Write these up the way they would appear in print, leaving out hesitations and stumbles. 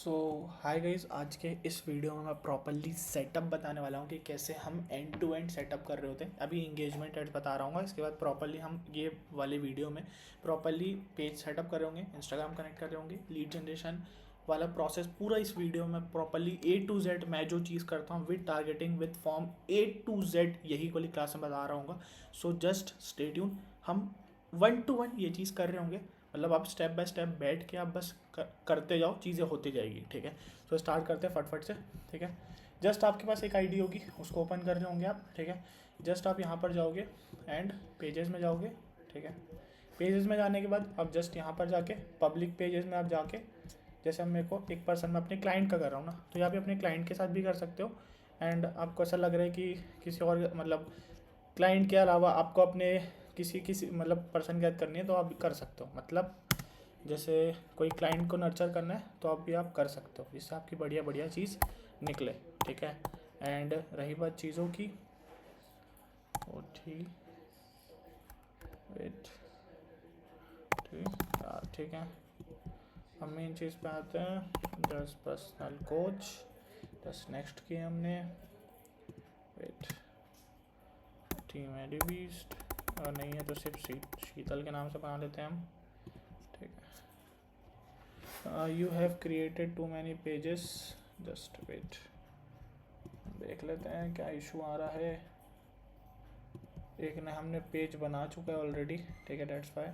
सो hi guys, आज के इस वीडियो में मैं प्रॉपरली सेटअप बताने वाला हूँ कि कैसे हम एंड टू एंड सेटअप कर रहे होते हैं। अभी इंगेजमेंट एड्स बता रहा हूँ, इसके बाद प्रॉपरली हम ये वाले वीडियो में प्रॉपरली पेज सेटअप कर रहे होंगे, इंस्टाग्राम कनेक्ट कर रहे होंगे, लीड जनरेशन वाला प्रोसेस पूरा इस वीडियो में प्रॉपरली A to Z मैं जो चीज़ करता हूँ with targeting with form A to Z यही वाली क्लास में बता रहा हूँ। So just stay tune. हम 1 to 1 ये चीज़ कर रहे होंगे, मतलब आप स्टेप बाय स्टेप बैठ के आप बस करते जाओ, चीज़ें होती जाएगी। ठीक है, तो स्टार्ट करते हैं फटफट से। ठीक है, जस्ट आपके पास एक आईडी होगी, उसको ओपन कर रहे होंगे आप। ठीक है, जस्ट आप यहाँ पर जाओगे एंड पेजेस में जाओगे। ठीक है, पेजेस में जाने के बाद आप जस्ट यहाँ पर जाके पब्लिक पेजेस में आप जाके, जैसे हम मेरे को एक पर्सन में अपने क्लाइंट का कर रहा हूँ ना, तो यहाँ पे अपने क्लाइंट के साथ भी कर सकते हो। एंड आपको ऐसा लग रहा है कि किसी और मतलब क्लाइंट के अलावा आपको अपने किसी किसी मतलब पर्सन की ऐड करनी है तो आप भी कर सकते हो। मतलब जैसे कोई क्लाइंट को नर्चर करना है तो आप भी आप कर सकते हो, जिससे आपकी बढ़िया बढ़िया चीज़ निकले। ठीक है, एंड रही बात चीज़ों की, ओ ठीक वेट ठीक है, हम मेन चीज़ पे आते हैं। 10 पर्सनल कोच 10 नेक्स्ट किए हमने। वेट टीम एडीबीस्ट नहीं है तो सिर्फ शीतल के नाम से बना लेते हैं हम। ठीक है, you have created too many pages, just wait देख लेते हैं क्या इशू आ रहा है। एक ने हमने पेज बना चुका है ऑलरेडी। ठीक है, डेट्स वाई।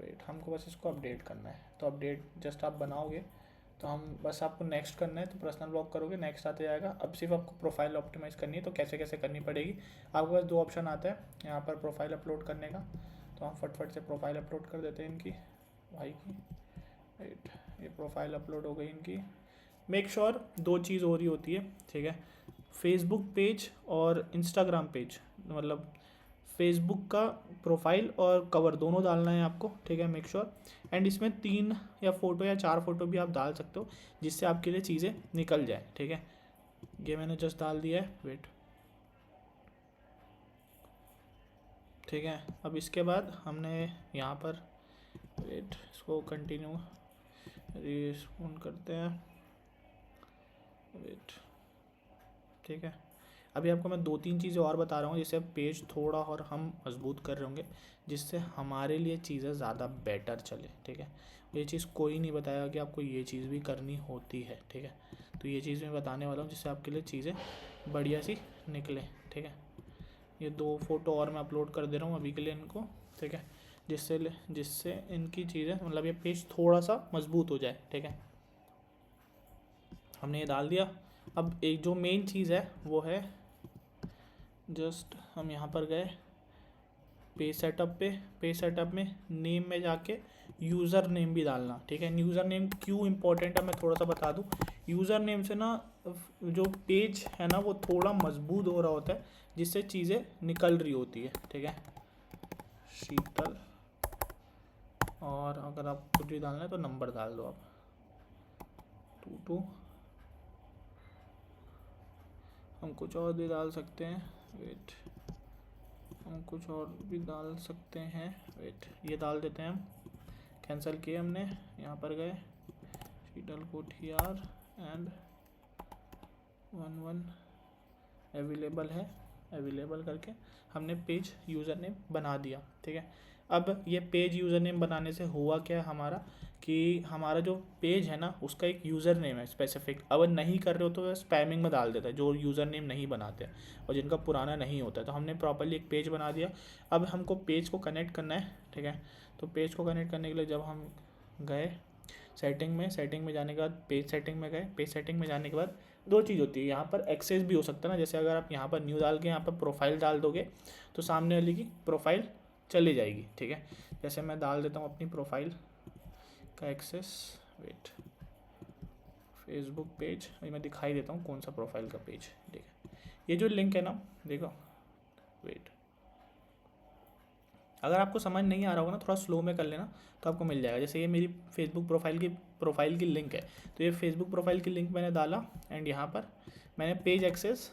वेट हमको बस इसको अपडेट करना है, तो अपडेट जस्ट आप बनाओगे तो हम बस आपको नेक्स्ट करना है, तो पर्सनल ब्लॉग करोगे नेक्स्ट आते जाएगा। अब सिर्फ आपको प्रोफाइल ऑप्टिमाइज़ करनी है, तो कैसे कैसे करनी पड़ेगी। आपके पास 2 ऑप्शन आता है यहाँ पर प्रोफाइल अपलोड करने का, तो हम फटफट से प्रोफाइल अपलोड कर देते हैं इनकी भाई की। वेट ये प्रोफाइल अपलोड हो गई इनकी। मेक श्योर 2 चीज़ हो रही होती है। ठीक है, फेसबुक पेज और इंस्टाग्राम पेज, मतलब फेसबुक का प्रोफाइल और कवर दोनों डालना है आपको। ठीक है, मेक श्योर। एंड इसमें 3 या फोटो या 4 फोटो भी आप डाल सकते हो, जिससे आपके लिए चीज़ें निकल जाए। ठीक है, ये मैंने जस्ट डाल दिया है। वेट ठीक है, अब इसके बाद हमने यहाँ पर वेट इसको कंटिन्यू रिस्पॉन्ड करते हैं। वेट ठीक है, अभी आपको मैं 2-3 चीज़ें और बता रहा हूँ जिससे पेज थोड़ा और हम मजबूत कर रहे होंगे, जिससे हमारे लिए चीज़ें ज़्यादा बेटर चले। ठीक है, ये चीज़ कोई नहीं बताएगा कि आपको ये चीज़ भी करनी होती है। ठीक है, तो ये चीज़ मैं बताने वाला हूँ जिससे आपके लिए चीज़ें बढ़िया सी निकले। ठीक है, ये 2 फोटो और मैं अपलोड कर दे रहा हूँ अभी के लिए इनको। ठीक है, जिससे इनकी चीज़ें मतलब ये पेज थोड़ा सा मजबूत हो जाए। ठीक है, हमने ये डाल दिया। अब एक जो मेन चीज़ है वो है, जस्ट हम यहाँ पर गए पेज सेटअप पे। पेज सेटअप में नेम में जाके यूज़र नेम भी डालना। ठीक है, यूज़र नेम क्यों इम्पोर्टेंट है मैं थोड़ा सा बता दूँ। यूज़र नेम से ना जो पेज है ना वो थोड़ा मजबूत हो रहा होता है, जिससे चीज़ें निकल रही होती है। ठीक है, शीतल, और अगर आप कुछ भी डालना है तो नंबर डाल दो आप 22। हम कुछ और भी डाल सकते हैं। वेट हम कुछ और भी डाल सकते हैं। वेट ये डाल देते हैं हम। कैंसिल किए हमने, यहाँ पर गए शीतल कोठियार एंड 11 अवेलेबल है, अवेलेबल करके हमने पेज यूज़र नेम बना दिया। ठीक है, अब ये पेज यूज़र नेम बनाने से हुआ क्या हमारा कि हमारा जो पेज है ना उसका एक यूज़र नेम है स्पेसिफिक। अगर नहीं कर रहे हो तो स्पैमिंग में डाल देता है जो यूज़र नेम नहीं बनाते और जिनका पुराना नहीं होता है। तो हमने प्रॉपर्ली एक पेज बना दिया। अब हमको पेज को कनेक्ट करना है। ठीक है, तो पेज को कनेक्ट करने के लिए जब हम गए सेटिंग में जाने के बाद पेज सेटिंग में गए। पेज सेटिंग में जाने के बाद 2 चीज़ होती है, यहाँ पर एक्सेस भी हो सकता है ना, जैसे अगर आप यहाँ पर न्यू डाल के यहाँ पर प्रोफाइल डाल दोगे तो सामने वाले की प्रोफाइल चली जाएगी। ठीक है, जैसे मैं डाल देता हूँ अपनी प्रोफाइल का एक्सेस। वेट फेसबुक पेज, अभी मैं दिखाई देता हूँ कौन सा प्रोफाइल का पेज। ठीक है, ये जो लिंक है ना देखो, वेट अगर आपको समझ नहीं आ रहा होगा ना थोड़ा स्लो में कर लेना तो आपको मिल जाएगा। जैसे ये मेरी फेसबुक प्रोफाइल की लिंक है, तो ये फेसबुक प्रोफाइल की लिंक मैंने डाला एंड यहाँ पर मैंने पेज एक्सेस,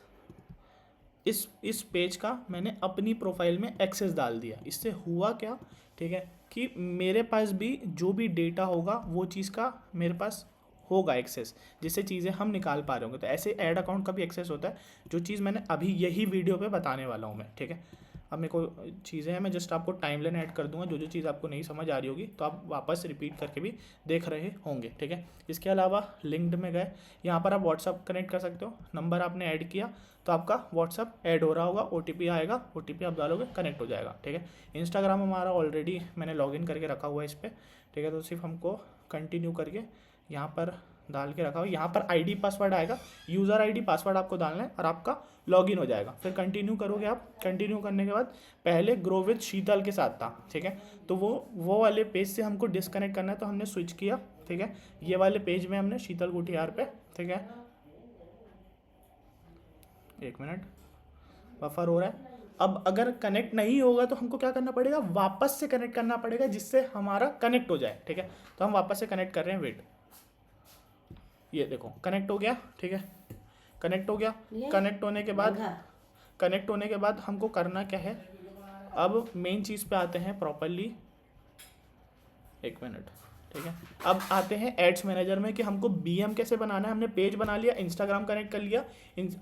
इस पेज का मैंने अपनी प्रोफाइल में एक्सेस डाल दिया। इससे हुआ क्या, ठीक है, कि मेरे पास भी जो भी डेटा होगा वो चीज़ का मेरे पास होगा एक्सेस, जिससे चीज़ें हम निकाल पा रहे होंगे। तो ऐसे ऐड अकाउंट का भी एक्सेस होता है, जो चीज़ मैंने अभी यही वीडियो पे बताने वाला हूँ मैं, ठीक है। अब मेरे को चीज़ें हैं, मैं जस्ट आपको टाइमलाइन ऐड कर दूंगा, जो जो चीज़ आपको नहीं समझ आ रही होगी तो आप वापस रिपीट करके भी देख रहे होंगे, ठीक है। इसके अलावा लिंक्ड में गए, यहाँ पर आप व्हाट्सअप कनेक्ट कर सकते हो, नंबर आपने ऐड किया तो आपका व्हाट्सअप ऐड हो रहा होगा, OTP आएगा, OTP आप डालोगे कनेक्ट हो जाएगा, ठीक है। इंस्टाग्राम हमारा ऑलरेडी मैंने लॉगिन करके रखा हुआ है इस पर, ठीक है। तो सिर्फ हमको कंटिन्यू करके यहाँ पर डाल के रखा हो, यहाँ पर ID पासवर्ड आएगा, यूज़र ID पासवर्ड आपको डालना है और आपका लॉगिन हो जाएगा। फिर कंटिन्यू करोगे आप, कंटिन्यू करने के बाद पहले ग्रो विद शीतल के साथ था, ठीक है। तो वो वाले पेज से हमको डिस्कनेक्ट करना है, तो हमने स्विच किया, ठीक है। ये वाले पेज में हमने शीतल गुटियार पे, ठीक है, एक मिनट बफर हो रहा है। अब अगर कनेक्ट नहीं होगा तो हमको क्या करना पड़ेगा, वापस से कनेक्ट करना पड़ेगा, जिससे हमारा कनेक्ट हो जाए, ठीक है। तो हम वापस से कनेक्ट कर रहे हैं, वेट, ये देखो कनेक्ट हो गया, ठीक है, कनेक्ट हो गया। कनेक्ट होने के बाद हमको करना क्या है, अब मेन चीज़ पे आते हैं प्रॉपरली, एक मिनट, ठीक है। अब आते हैं एड्स मैनेजर में कि हमको BM कैसे बनाना है। हमने पेज बना लिया, इंस्टाग्राम कनेक्ट कर लिया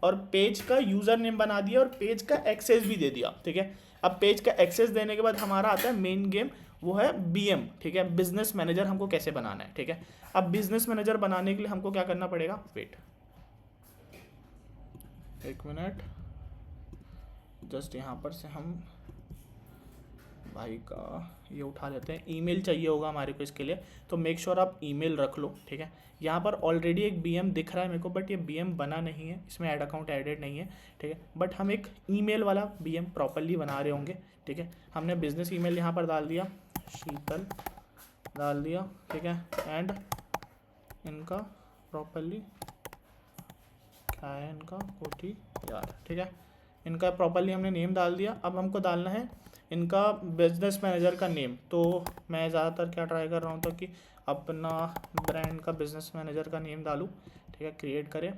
और पेज का यूज़र नेम बना दिया और पेज का एक्सेस भी दे दिया, ठीक है। अब पेज का एक्सेस देने के बाद हमारा आता है मेन गेम, वो है BM, ठीक है, बिजनेस मैनेजर हमको कैसे बनाना है, ठीक है। अब बिजनेस मैनेजर बनाने के लिए हमको क्या करना पड़ेगा, वेट एक मिनट, जस्ट यहाँ पर से हम भाई का ये उठा लेते हैं। ईमेल चाहिए होगा हमारे को इसके लिए, तो मेक श्योर आप ईमेल रख लो, ठीक है। यहाँ पर ऑलरेडी एक BM दिख रहा है मेरे को, बट ये BM बना नहीं है, इसमें ऐड अकाउंट एडेड नहीं है, ठीक है। बट हम एक ईमेल वाला BM प्रॉपरली बना रहे होंगे, ठीक है। हमने बिजनेस ईमेल यहाँ पर डाल दिया, शीतल डाल दिया, ठीक है। एंड इनका प्रॉपरली क्या है, इनका कोटी यार, ठीक है। इनका प्रॉपरली हमने नेम डाल दिया। अब हमको डालना है इनका बिजनेस मैनेजर का नेम। तो मैं ज़्यादातर क्या ट्राई कर रहा हूँ, तो कि अपना ब्रांड का बिजनेस मैनेजर का नेम डालूँ, ठीक है। क्रिएट करें,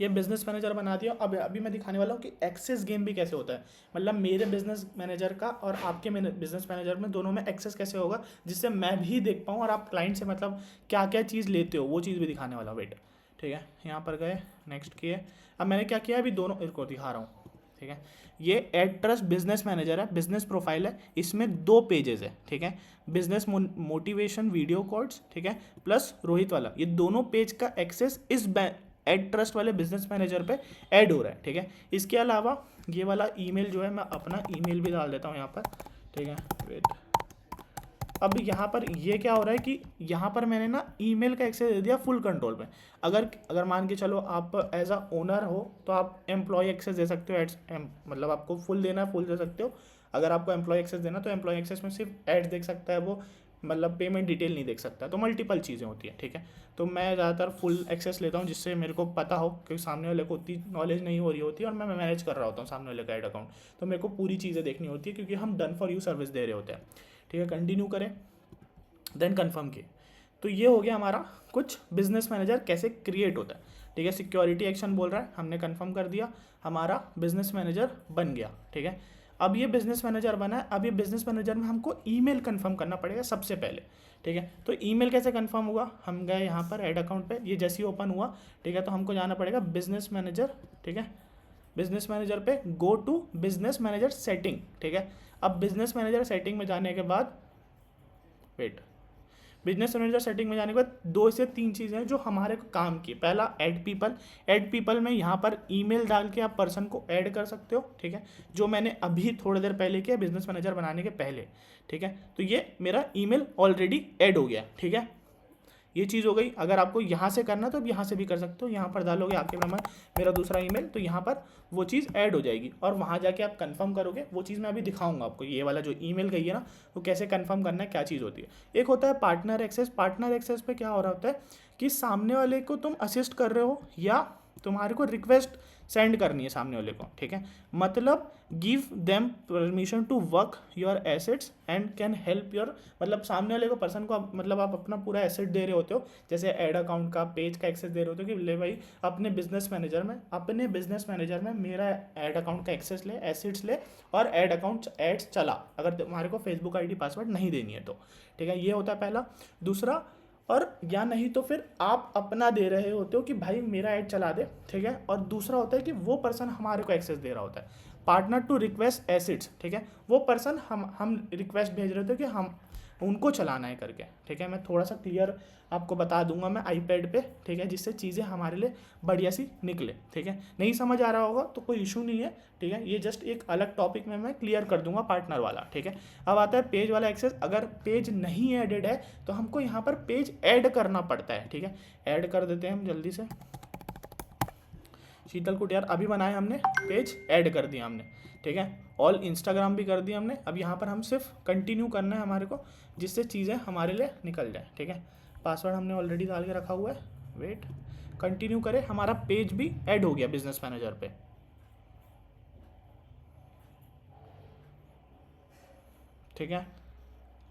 ये बिजनेस मैनेजर बना दिया। अब अभी मैं दिखाने वाला हूँ कि एक्सेस गेम भी कैसे होता है, मतलब मेरे बिजनेस मैनेजर का और आपके बिजनेस मैनेजर में दोनों में एक्सेस कैसे होगा, जिससे मैं भी देख पाऊँ और आप क्लाइंट से मतलब क्या क्या चीज़ लेते हो वो चीज़ भी दिखाने वाला हूँ। वेट, ठीक है, यहाँ पर गए, नेक्स्ट किए। अब मैंने क्या किया, अभी दोनों इनको दिखा रहा हूँ, ठीक है। ये एड ट्रस्ट बिजनेस मैनेजर है, बिजनेस प्रोफाइल है, इसमें 2 पेजेस है, ठीक है। बिजनेस मोटिवेशन वीडियो कोड्स, ठीक है, प्लस रोहित वाला, ये दोनों पेज का एक्सेस इस एड ट्रस्ट वाले बिजनेस मैनेजर पे ऐड हो रहा है, ठीक है। इसके अलावा ये वाला ईमेल जो है, मैं अपना ईमेल भी डाल देता हूँ यहाँ पर, ठीक है। वेट, अब यहाँ पर ये क्या हो रहा है कि यहाँ पर मैंने ना ईमेल का एक्सेस दे दिया फुल कंट्रोल पे। अगर मान के चलो आप एज अ ओनर हो तो आप एम्प्लॉय एक्सेस दे सकते हो, एड्स मतलब आपको फुल देना है, फुल दे सकते हो। अगर आपको एम्प्लॉय एक्सेस देना तो एम्प्लॉय एक्सेस में सिर्फ एड्स देख सकता है वो, मतलब पेमेंट डिटेल नहीं देख सकता। तो मल्टीपल चीज़ें होती हैं, ठीक है। तो मैं ज़्यादातर फुल एक्सेस लेता हूँ, जिससे मेरे को पता हो, क्योंकि सामने वाले को उतनी नॉलेज नहीं हो रही होती है और मैं मैनेज कर रहा होता हूँ सामने वाले का एड अकाउंट, तो मेरे को पूरी चीज़ें देखनी होती है, क्योंकि हम डन फॉर यू सर्विस दे रहे होते हैं, ठीक है। कंटिन्यू करें, देन कन्फर्म किए। तो ये हो गया हमारा कुछ बिजनेस मैनेजर कैसे क्रिएट होता है, ठीक है। सिक्योरिटी एक्शन बोल रहा है, हमने कन्फर्म कर दिया, हमारा बिजनेस मैनेजर बन गया, ठीक है। अब ये बिजनेस मैनेजर बना है, अब ये बिजनेस मैनेजर में हमको ईमेल कंफर्म करना पड़ेगा सबसे पहले, ठीक है। तो ईमेल कैसे कंफर्म होगा, हम गए यहाँ पर ऐड अकाउंट पे, ये जैसे ही ओपन हुआ, ठीक है, तो हमको जाना पड़ेगा बिजनेस मैनेजर, ठीक है। बिजनेस मैनेजर पे go to business manager setting, ठीक है। अब बिजनेस मैनेजर सेटिंग में जाने के बाद, वेट, बिजनेस मैनेजर सेटिंग में जाने के बाद 2 से 3 चीज़ें हैं जो हमारे को काम की। पहला, ऐड पीपल। ऐड पीपल में यहाँ पर ईमेल डाल के आप पर्सन को ऐड कर सकते हो, ठीक है, जो मैंने अभी थोड़ी देर पहले किया बिजनेस मैनेजर बनाने के पहले, ठीक है। तो ये मेरा ईमेल ऑलरेडी ऐड हो गया, ठीक है। ये चीज़ हो गई। अगर आपको यहाँ से करना तो अब यहाँ से भी कर सकते हो, यहाँ पर डालोगे आपके ब्राह्मण मेरा दूसरा ईमेल, तो यहाँ पर वो चीज़ ऐड हो जाएगी और वहाँ जाके आप कंफर्म करोगे। वो चीज़ मैं अभी दिखाऊंगा आपको, ये वाला जो ईमेल गई है ना, वो कैसे कंफर्म करना है, क्या चीज़ होती है। एक होता है पार्टनर एक्सेस। पार्टनर एक्सेस पे क्या हो रहा होता है कि सामने वाले को तुम असिस्ट कर रहे हो या तुम्हारे को रिक्वेस्ट सेंड करनी है सामने वाले को, ठीक है। मतलब give them permission to work your assets and can help your, मतलब सामने वाले को पर्सन को मतलब आप अपना पूरा एसेट दे रहे होते हो, जैसे ऐड अकाउंट का, पेज का एक्सेस दे रहे होते हो कि ले भाई अपने बिजनेस मैनेजर में मेरा ऐड अकाउंट का एक्सेस ले, एसेट्स ले और ऐड अकाउंट एड्स चला, अगर तुम्हारे को फेसबुक ID पासवर्ड नहीं देनी है तो, ठीक है। ये होता है पहला। दूसरा, और या नहीं तो फिर आप अपना दे रहे होते हो कि भाई मेरा ऐड चला दे, ठीक है। और दूसरा होता है कि वो पर्सन हमारे को एक्सेस दे रहा होता है, पार्टनर टू रिक्वेस्ट एसिड्स, ठीक है। वो पर्सन हम रिक्वेस्ट भेज रहे होते हैं कि हम उनको चलाना है करके, ठीक है। मैं थोड़ा सा क्लियर आपको बता दूंगा मैं आईपैड पे, ठीक है, जिससे चीज़ें हमारे लिए बढ़िया सी निकले, ठीक है। नहीं समझ आ रहा होगा तो कोई इशू नहीं है, ठीक है। ये जस्ट एक अलग टॉपिक में मैं क्लियर कर दूंगा पार्टनर वाला, ठीक है। अब आता है पेज वाला एक्सेस। अगर पेज नहीं एडेड है तो हमको यहाँ पर पेज ऐड करना पड़ता है, ठीक है। ऐड कर देते हैं हम जल्दी से। शीतल कुटियार अभी बनाए हमने, पेज ऐड कर दिया हमने, ठीक है। ऑल इंस्टाग्राम भी कर दिया हमने। अब यहाँ पर हम सिर्फ कंटिन्यू करना है हमारे को, जिससे चीज़ें हमारे लिए निकल जाए, ठीक है। पासवर्ड हमने ऑलरेडी डाल के रखा हुआ है। वेट, कंटिन्यू करें, हमारा पेज भी ऐड हो गया बिजनेस मैनेजर पे, ठीक है।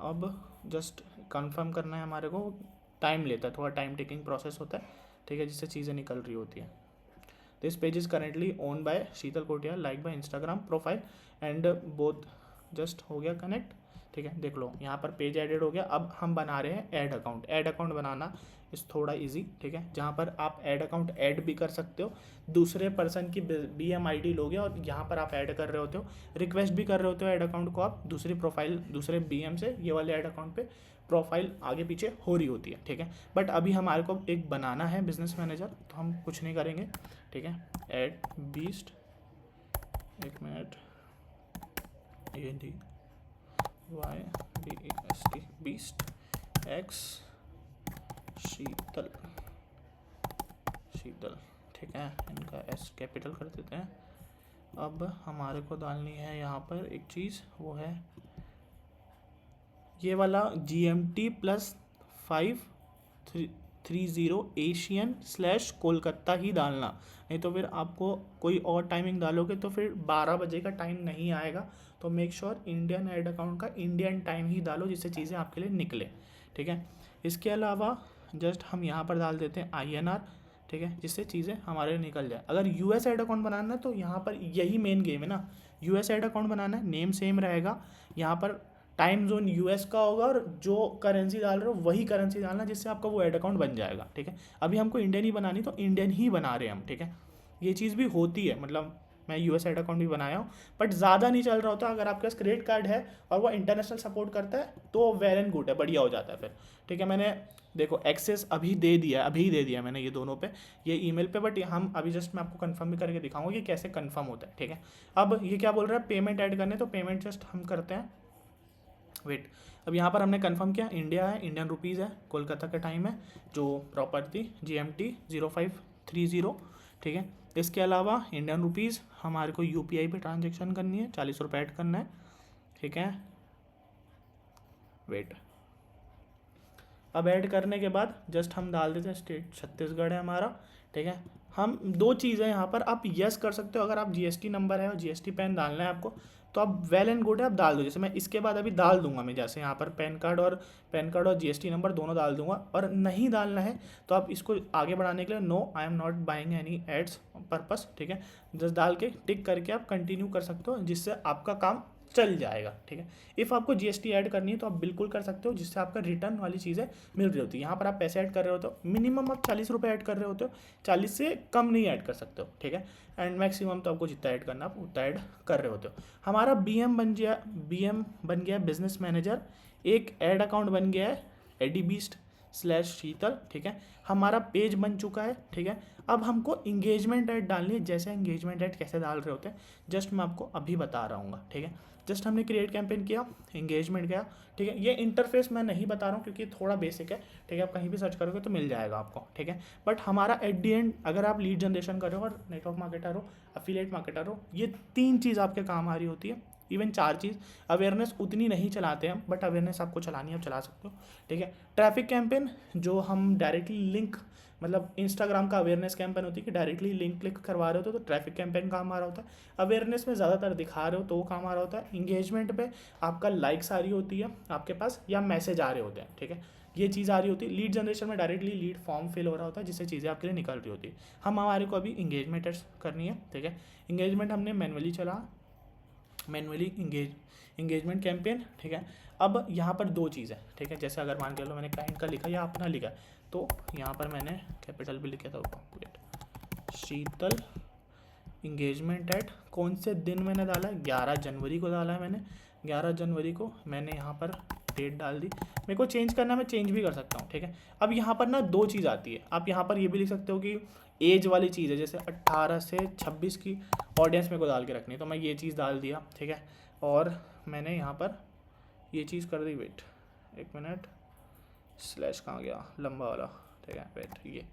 अब जस्ट कंफर्म करना है हमारे को, टाइम लेता है, थोड़ा टाइम टेकिंग प्रोसेस होता है, ठीक है, जिससे चीज़ें निकल रही होती है। This page is currently own by Sheetal Kotiyar, like by Instagram profile and both. Just हो गया कनेक्ट, ठीक है। देख लो यहाँ पर पेज एडेड हो गया। अब हम बना रहे हैं ऐड अकाउंट। ऐड अकाउंट बनाना इस थोड़ा इजी, ठीक है, जहाँ पर आप ऐड अकाउंट ऐड भी कर सकते हो, दूसरे पर्सन की BM ID लोगे और यहाँ पर आप ऐड कर रहे होते हो, रिक्वेस्ट भी कर रहे होते हो ऐड अकाउंट को आप दूसरी प्रोफाइल दूसरे BM से, ये वाले ऐड अकाउंट पे प्रोफाइल आगे पीछे हो रही होती है, ठीक है। बट अभी हमारे को एक बनाना है बिजनेस मैनेजर, तो हम कुछ नहीं करेंगे, ठीक है। ऐड बीस्ट, एक मिनट, ADYBEST, बीस्ट एक्स शीतल, शीतल, ठीक है। इनका S कैपिटल कर देते हैं। अब हमारे को डालनी है यहाँ पर एक चीज़, वो है ये वाला GMT+530 एशियन/कोलकाता ही डालना, नहीं तो फिर आपको कोई और टाइमिंग डालोगे तो फिर 12 बजे का टाइम नहीं आएगा। तो make sure Indian add account का इंडियन टाइम ही डालो, जिससे चीज़ें आपके लिए निकले, ठीक है। इसके अलावा जस्ट हम यहाँ पर डाल देते हैं INR, ठीक है, जिससे चीज़ें हमारे लिए निकल जाए। अगर US ऐड अकाउंट बनाना है तो यहाँ पर यही मेन गेम है ना, US ऐड अकाउंट बनाना है, नेम सेम रहेगा, यहाँ पर टाइम जोन US का होगा और जो करेंसी डाल रहे हो वही करेंसी डालना, जिससे आपका वो ऐड अकाउंट बन जाएगा, ठीक है। अभी हमको इंडियन ही बनानी, तो इंडियन ही बना रहे हैं हम, ठीक है। ये चीज़ भी होती है, मतलब मैं US ऐड अकाउंट भी बनाया हूँ, बट ज़्यादा नहीं चल रहा होता। अगर आपके पास क्रेडिट कार्ड है और वो इंटरनेशनल सपोर्ट करता है तो वेल एंड गुड है, बढ़िया हो जाता है फिर, ठीक है। मैंने देखो एक्सेस अभी दे दिया मैंने ये दोनों पे, ये ईमेल पे, बट हम अभी जस्ट मैं आपको कंफर्म भी करके दिखाऊंगा कि कैसे कंफर्म होता है, ठीक है। अब ये क्या बोल रहा है, पेमेंट ऐड करने, तो पेमेंट जस्ट हम करते हैं। वेट, अब यहाँ पर हमने कंफर्म किया, इंडिया है, इंडियन रुपीज़ है, कोलकाता का टाइम है, जो प्रॉपर थी GMT 0530, ठीक है। इसके अलावा इंडियन रुपीज़ हमारे को UPI पे ट्रांजेक्शन करनी है, 40 रुपये ऐड करना है, ठीक है। वेट, अब ऐड करने के बाद जस्ट हम डाल देते हैं स्टेट छत्तीसगढ़ है हमारा, ठीक है। हम दो चीज़ें यहाँ पर आप यस कर सकते हो, अगर आप GST नंबर है और GST पैन डालना है आपको, तो आप वेल एंड गुड है, आप डाल दो। जैसे मैं इसके बाद अभी डाल दूंगा, मैं जैसे यहाँ पर पैन कार्ड और GST नंबर दोनों डाल दूंगा। और नहीं डालना है तो आप इसको आगे बढ़ाने के लिए no I am not buying any ads purpose, ठीक है, जस्ट डाल के टिक करके आप कंटिन्यू कर सकते हो, जिससे आपका काम चल जाएगा, ठीक है। इफ़ आपको GST ऐड करनी है तो आप बिल्कुल कर सकते हो, जिससे आपका रिटर्न वाली चीज़ें मिल रही होती है। यहाँ पर आप पैसे ऐड कर रहे होते हो, मिनिमम आप 40 रुपये ऐड कर रहे होते हो, 40 से कम नहीं ऐड कर सकते हो, ठीक है। एंड मैक्सिमम तो आपको जितना ऐड करना आप उतना ऐड कर रहे होते हो। हमारा BM बन गया बिजनेस मैनेजर, एक ऐड अकाउंट बन गया है ADBeast/शीतल, ठीक है। हमारा पेज बन चुका है, ठीक है। अब हमको इंगेजमेंट ऐड डालनी है। जैसे इंगेजमेंट ऐड कैसे डाल रहे होते हैं जस्ट मैं आपको अभी बता रहा हूँ, ठीक है। जस्ट हमने क्रिएट कैंपेन किया, इंगेजमेंट गया, ठीक है। ये इंटरफेस मैं नहीं बता रहा हूँ क्योंकि थोड़ा बेसिक है, ठीक है। आप कहीं भी सर्च करोगे तो मिल जाएगा आपको, ठीक है। बट हमारा एट दी एंड, अगर आप लीड जनरेशन कर रहे हो और नेटवर्क मार्केटर हो, एफिलिएट मार्केटर हो, ये 3 चीज़ आपके काम आ रही होती है, इवन 4 चीज़। अवेयरनेस उतनी नहीं चलाते हम, बट अवेयरनेस आपको चलानी है, आप चला सकते हो, ठीक है। ट्रैफिक कैंपेन जो हम डायरेक्टली लिंक, मतलब इंस्टाग्राम का अवेयरनेस कैंपेन होती है कि डायरेक्टली लिंक क्लिक करवा रहे हो तो ट्रैफिक कैंपेन काम आ रहा होता है। अवेयरनेस में ज़्यादातर दिखा रहे हो तो वो काम आ रहा होता है। इंगेजमेंट पे आपका लाइक्स आ रही होती है आपके पास, या मैसेज आ रहे होते हैं, ठीक है, ये चीज़ आ रही होती है। लीड जनरेशन में डायरेक्टली लीड फॉर्म फिल हो रहा होता है, जिससे चीज़ें आपके लिए निकल रही होती है। हमारे को अभी इंगेजमेंट करनी है, ठीक है। इंगेजमेंट हमने मैनुअली इंगेजमेंट कैंपेन, ठीक है। अब यहाँ पर दो चीज़ है, ठीक है। जैसे अगर मान के लो मैंने क्लाइंट का लिखा या अपना लिखा, तो यहाँ पर मैंने कैपिटल भी लिखा था, वेट, शीतल इंगेजमेंट एट, कौन से दिन मैंने डाला, 11 जनवरी को डाला है मैंने, 11 जनवरी को मैंने यहाँ पर डेट डाल दी। मेरे को चेंज करना, मैं चेंज भी कर सकता हूँ, ठीक है। अब यहाँ पर ना दो चीज़ आती है, आप यहाँ पर ये भी लिख सकते हो कि एज वाली चीज़ है, जैसे 18 से 26 की ऑडियंस मेरे को डाल के रखनी है, तो मैं ये चीज़ डाल दिया, ठीक है। और मैंने यहाँ पर ये चीज़ कर दी, वेट एक मिनट, स्लैश कहाँ गया लंबा वाला, ठीक है, वेट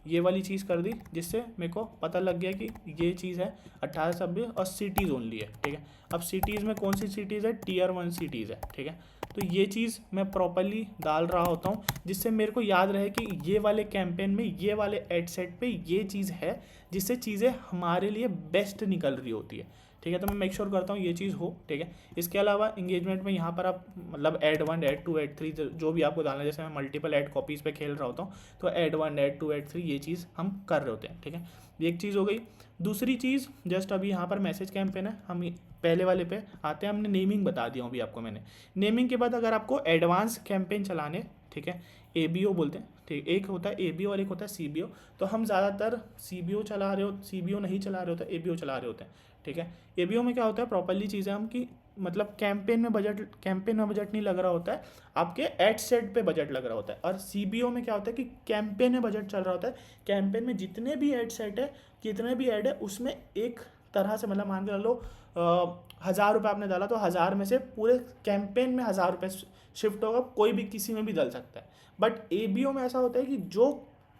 ये वाली चीज़ कर दी, जिससे मेरे को पता लग गया कि ये चीज़ है 18 से 26 और सिटीज़ ओनली है, ठीक है। अब सिटीज़ में कौन सी सिटीज़ है, Tier 1 सिटीज़ है, ठीक है। तो ये चीज़ मैं प्रॉपरली डाल रहा होता हूँ, जिससे मेरे को याद रहे कि ये वाले कैंपेन में ये वाले एड सेट पे ये चीज़ है, जिससे चीज़ें हमारे लिए बेस्ट निकल रही होती है, ठीक है। तो मैं मेक श्योर करता हूँ ये चीज़ हो, ठीक है। इसके अलावा इंगेजमेंट में यहाँ पर आप मतलब ऐड 1 ऐड 2 ऐड 3 जो भी आपको डालना है, जैसे मैं मल्टीपल ऐड कॉपीज़ पे खेल रहा होता हूँ, तो ऐड 1 ऐड 2 ऐड 3 ये चीज़ हम कर रहे होते हैं, ठीक है। ये एक चीज़ हो गई। दूसरी चीज़, जस्ट अभी यहाँ पर मैसेज कैंपेन है, हम पहले वाले पे आते हैं। हमने नेमिंग बता दिया अभी आपको मैंने। नेमिंग के बाद अगर आपको एडवांस कैंपेन चलाने, ठीक है, ABO बोलते हैं, ठीक, एक होता है ABO और एक होता है CBO। तो हम ज़्यादातर CBO चला रहे हो, CBO नहीं चला रहे होते, ABO चला रहे होते हैं, ठीक है। ABO में क्या होता है, प्रॉपरली चीज़ें हम कि मतलब कैंपेन में बजट नहीं लग रहा होता है, आपके एड सेट पे बजट लग रहा होता है। और CBO में क्या होता है कि कैंपेन में बजट चल रहा होता है, कैंपेन में जितने भी एड सेट है, कितने भी ऐड है, उसमें एक तरह से मतलब मान के लो 1000 रुपये आपने डाला, तो 1000 में से पूरे कैंपेन में 1000 रुपये शिफ्ट होगा, कोई भी किसी में भी डाल सकता है। बट ABO में ऐसा होता है कि जो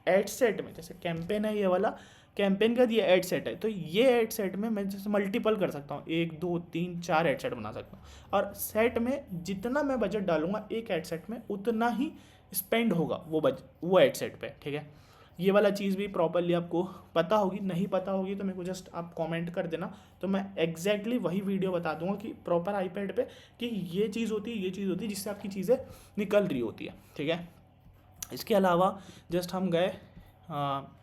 एड सेट में, जैसे कैंपेन है ये वाला, कैंपेन का ये एड सेट है, तो ये एड सेट में मैं जैसे मल्टीपल कर सकता हूँ, 1 2 3 4 एड सेट बना सकता हूँ। और सेट में जितना मैं बजट डालूंगा एक एड सेट में, उतना ही स्पेंड होगा वो एड सेट पे, ठीक है। ये वाला चीज़ भी प्रॉपरली आपको पता होगी, नहीं पता होगी तो मेरे को जस्ट आप कमेंट कर देना, तो मैं एग्जैक्टली वही वीडियो बता दूंगा कि प्रॉपर आईपैड पे कि ये चीज़ होती है, ये चीज़ होती है, जिससे आपकी चीज़ें निकल रही होती है, ठीक है। इसके अलावा जस्ट हम गए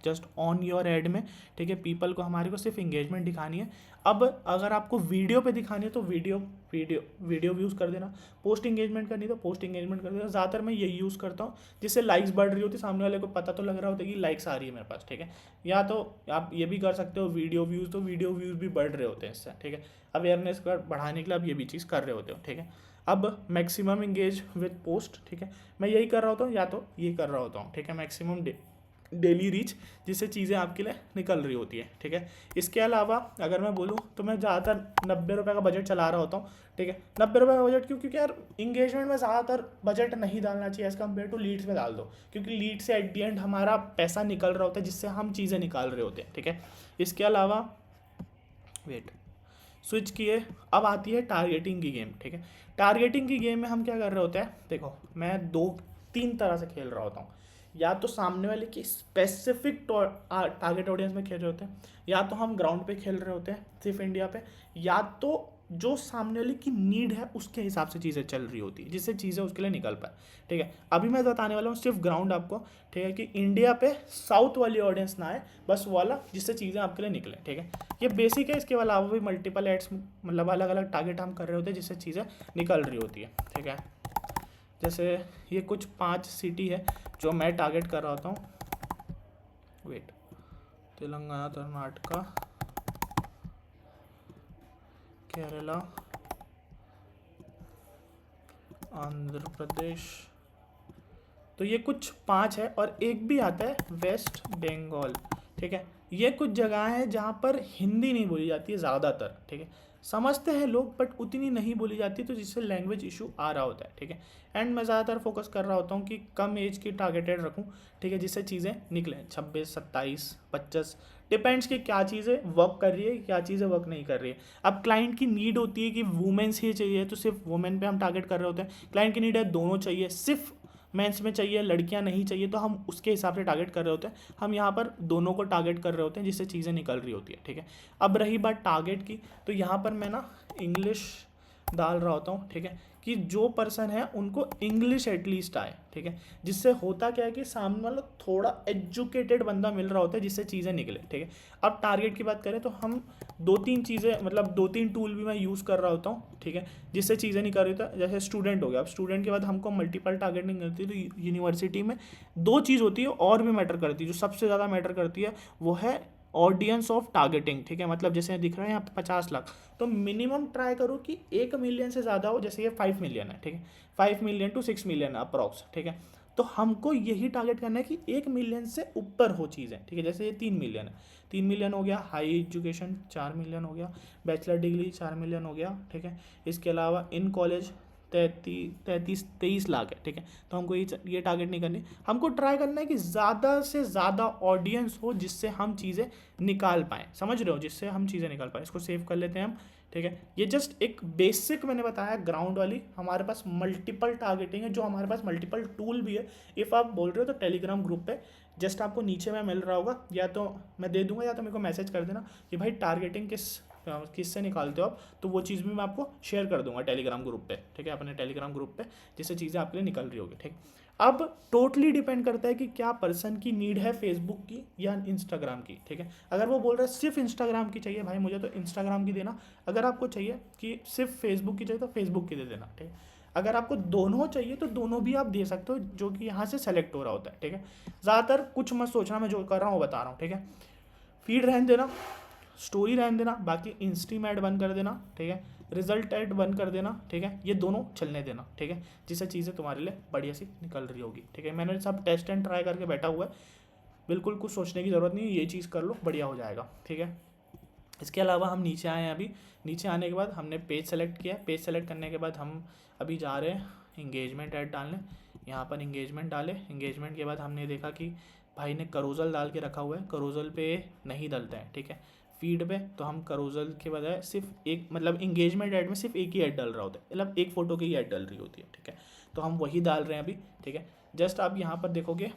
जस्ट ऑन योर एड में, ठीक है। पीपल को, हमारे को सिर्फ इंगेजमेंट दिखानी है। अब अगर आपको वीडियो पे दिखानी है तो वीडियो यूज़ कर देना, पोस्ट इंगेजमेंट करनी है तो पोस्ट इंगेजमेंट कर देना। ज़्यादातर मैं यही यूज़ करता हूँ, जिससे लाइक्स बढ़ रही होती है, सामने वाले को पता तो लग रहा होता है कि लाइक्स आ रही है मेरे पास, ठीक है। या तो आप ये भी कर सकते हो वीडियो व्यूज़, तो वीडियो व्यूज़ भी बढ़ रहे होते हैं इससे, ठीक है। अवेयरनेस का बढ़ाने के लिए आप ये भी चीज़ कर रहे होते हो, ठीक है। अब मैक्सिमम इंगेज विद पोस्ट, ठीक है, मैं यही कर रहा होता हूँ या तो ये कर रहा होता हूँ, ठीक है। मैक्सिमम डेली रीच, जिससे चीज़ें आपके लिए निकल रही होती है, ठीक है। इसके अलावा अगर मैं बोलूँ तो मैं ज़्यादातर 90 रुपये का बजट चला रहा होता हूँ, ठीक है। 90 रुपये का बजट क्यों, क्योंकि यार इंगेजमेंट में ज़्यादातर बजट नहीं डालना चाहिए एज़ कम्पेयर टू लीड्स में डाल दो, क्योंकि लीड से एट दी एंड हमारा पैसा निकल रहा होता है, जिससे हम चीज़ें निकाल रहे होते हैं, ठीक है। इसके अलावा वेट स्विच किए, अब आती है टारगेटिंग की गेम, ठीक है। टारगेटिंग की गेम में हम क्या कर रहे होते हैं, देखो मैं 2-3 तरह से खेल रहा होता हूँ। या तो सामने वाले की स्पेसिफिक टारगेट ऑडियंस में खेल रहे होते हैं, या तो हम ग्राउंड पे खेल रहे होते हैं सिर्फ इंडिया पे, या तो जो सामने वाले की नीड है उसके हिसाब से चीज़ें चल रही होती है, जिससे चीज़ें उसके लिए निकल पाए, ठीक है। अभी मैं बताने वाला हूँ सिर्फ ग्राउंड आपको, ठीक है, कि इंडिया पे साउथ वाली ऑडियंस ना आए, बस वाला जिससे चीज़ें आपके लिए निकले, ठीक है। ये बेसिक है, इसके अलावा भी मल्टीपल एड्स मतलब अलग अलग टारगेट हम कर रहे होते हैं, जिससे चीज़ें निकल रही होती है, ठीक है। जैसे ये कुछ 5 सिटी है जो मैं टारगेट कर रहा होता हूँ, वेट, तेलंगाना, कर्नाटका, केरला, आंध्र प्रदेश, तो ये कुछ 5 है। और एक भी आता है वेस्ट बंगाल, ठीक है। ये कुछ जगह है जहाँ पर हिंदी नहीं बोली जाती है ज़्यादातर, ठीक है। समझते हैं लोग बट उतनी नहीं बोली जाती, तो जिससे लैंग्वेज इशू आ रहा होता है, ठीक है। एंड मैं ज़्यादातर फोकस कर रहा होता हूँ कि कम एज की टारगेटेड रखूँ, ठीक है, जिससे चीज़ें निकलें 26, 27, 25, डिपेंड्स कि क्या चीज़ें वर्क कर रही है, क्या चीज़ें वर्क नहीं कर रही है। अब क्लाइंट की नीड होती है कि वुमेन्स ही चाहिए, तो सिर्फ वुमेन पे हम टारगेट कर रहे होते हैं। क्लाइंट की नीड है दोनों चाहिए, सिर्फ मेंस में चाहिए, लड़कियां नहीं चाहिए, तो हम उसके हिसाब से टारगेट कर रहे होते हैं। हम यहाँ पर दोनों को टारगेट कर रहे होते हैं, जिससे चीज़ें निकल रही होती है, ठीक है। अब रही बात टारगेट की, तो यहाँ पर मैं ना इंग्लिश डाल रहा होता हूँ, ठीक है। कि जो पर्सन है उनको इंग्लिश एटलीस्ट आए, ठीक है। जिससे होता क्या है कि सामने वाला थोड़ा एजुकेटेड बंदा मिल रहा होता है जिससे चीज़ें निकले, ठीक है। अब टारगेट की बात करें तो हम 2-3 चीज़ें, मतलब 2-3 टूल भी मैं यूज़ कर रहा होता हूँ, ठीक है, जिससे चीज़ें नहीं कर रही था। जैसे स्टूडेंट हो गया, अब स्टूडेंट के बाद हमको मल्टीपल टारगेटिंग करती है, तो यूनिवर्सिटी में 2 चीज़ होती है और भी मैटर करती है। जो सबसे ज़्यादा मैटर करती है वो है ऑडियंस ऑफ टारगेटिंग, ठीक है। मतलब जैसे दिख रहा है यहाँ पे 50 लाख, तो मिनिमम ट्राई करो कि 1 मिलियन से ज़्यादा हो। जैसे ये 5 मिलियन है, ठीक है, 5 मिलियन टू 6 मिलियन अप्रॉक्स, ठीक है। तो हमको यही टारगेट करना है कि 1 मिलियन से ऊपर हो चीज़ें, ठीक है। जैसे ये 3 मिलियन है, 3 मिलियन हो गया। हाई एजुकेशन 4 मिलियन हो गया। बैचलर डिग्री 4 मिलियन हो गया, ठीक है। इसके अलावा इन कॉलेज 23 लाख है, ठीक है। तो हमको ये टारगेट नहीं करनी, हमको ट्राई करना है कि ज़्यादा से ज़्यादा ऑडियंस हो जिससे हम चीज़ें निकाल पाएँ, समझ रहे हो, जिससे हम चीज़ें निकाल पाएँ। इसको सेव कर लेते हैं हम, ठीक है। ये जस्ट एक बेसिक मैंने बताया ग्राउंड वाली। हमारे पास मल्टीपल टारगेटिंग है, जो हमारे पास मल्टीपल टूल भी है। इफ़ आप बोल रहे हो तो टेलीग्राम ग्रुप पे जस्ट आपको नीचे में मिल रहा होगा, या तो मैं दे दूंगा या तो मेरे को मैसेज कर देना कि भाई टारगेटिंग किससे निकालते हो आप, तो वो चीज़ भी मैं आपको शेयर कर दूंगा टेलीग्राम ग्रुप पे, ठीक है, अपने टेलीग्राम ग्रुप पे, जिससे चीज़ें आपके लिए निकल रही होगी, ठीक। अब टोटली डिपेंड करता है कि क्या पर्सन की नीड है फेसबुक की या इंस्टाग्राम की, ठीक है। अगर वो बोल रहा है सिर्फ इंस्टाग्राम की चाहिए, भाई मुझे तो इंस्टाग्राम की देना। अगर आपको चाहिए कि सिर्फ फेसबुक की चाहिए तो फेसबुक की दे देना, ठीक है। अगर आपको दोनों चाहिए तो दोनों भी आप दे सकते हो, जो कि यहाँ से सेलेक्ट हो रहा होता है, ठीक है। ज़्यादातर कुछ मत सोचना, मैं जो कर रहा हूँ वो बता रहा हूँ, ठीक है। फीड रहने देना, स्टोरी रहने देना, बाकी इंस्टीम ऐड बंद कर देना, ठीक है। रिजल्ट ऐड बंद कर देना, ठीक है। ये दोनों चलने देना, ठीक है, जिससे चीज़ें तुम्हारे लिए बढ़िया सी निकल रही होगी, ठीक है। मैंने सब टेस्ट एंड ट्राई करके बैठा हुआ है, बिल्कुल कुछ सोचने की ज़रूरत नहीं है, ये चीज़ कर लो बढ़िया हो जाएगा, ठीक है। इसके अलावा हम नीचे आए हैं। अभी नीचे आने के बाद हमने पेज सेलेक्ट किया। पेज सेलेक्ट करने के बाद हम अभी जा रहे हैं इंगेजमेंट ऐड डालने। यहाँ पर इंगेजमेंट डाले। इंगेजमेंट के बाद हमने देखा कि भाई ने करोजल डाल के रखा हुआ है, करोजल पे नहीं डलता है, ठीक है। फीड पे तो हम करोजल के बजाय सिर्फ एक, मतलब इंगेजमेंट ऐड में सिर्फ एक ही ऐड डल रहा होता है, मतलब एक फ़ोटो की ही ऐड डल रही होती है, ठीक है। तो हम वही डाल रहे हैं अभी, ठीक है। जस्ट आप यहाँ पर देखोगे